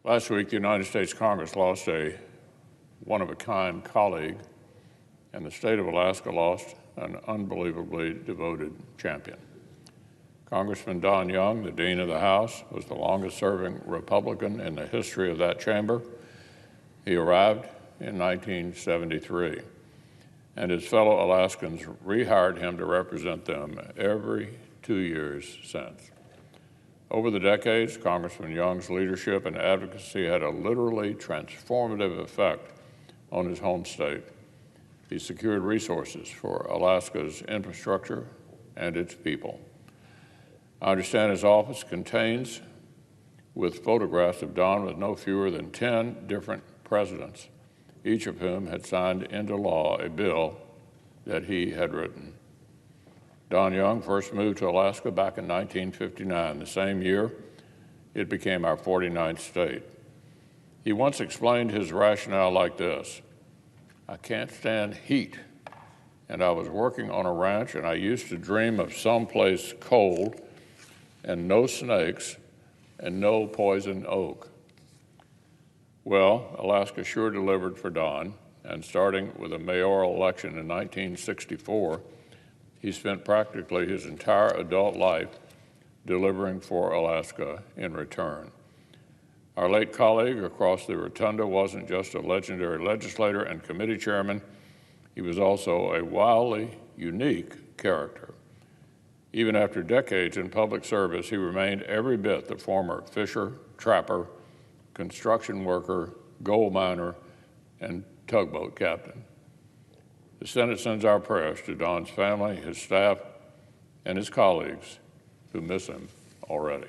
Last week, the United States Congress lost a one-of-a-kind colleague, and the state of Alaska lost an unbelievably devoted champion. Congressman Don Young, the Dean of the House, was the longest-serving Republican in the history of that chamber. He arrived in 1973, and his fellow Alaskans rehired him to represent them every 2 years since. Over the decades, Congressman Young's leadership and advocacy had a literally transformative effect on his home state. He secured resources for Alaska's infrastructure and its people. I understand his office contains with photographs of Don with no fewer than 10 different presidents, each of whom had signed into law a bill that he had written. Don Young first moved to Alaska back in 1959. The same year, it became our 49th state. He once explained his rationale like this: I can't stand heat, and I was working on a ranch, and I used to dream of someplace cold and no snakes and no poison oak. Well, Alaska sure delivered for Don, and starting with a mayoral election in 1964, he spent practically his entire adult life delivering for Alaska in return. Our late colleague across the rotunda wasn't just a legendary legislator and committee chairman, he was also a wildly unique character. Even after decades in public service, he remained every bit the former fisher, trapper, construction worker, gold miner, and tugboat captain. The Senate sends our prayers to Don's family, his staff, and his colleagues who miss him already.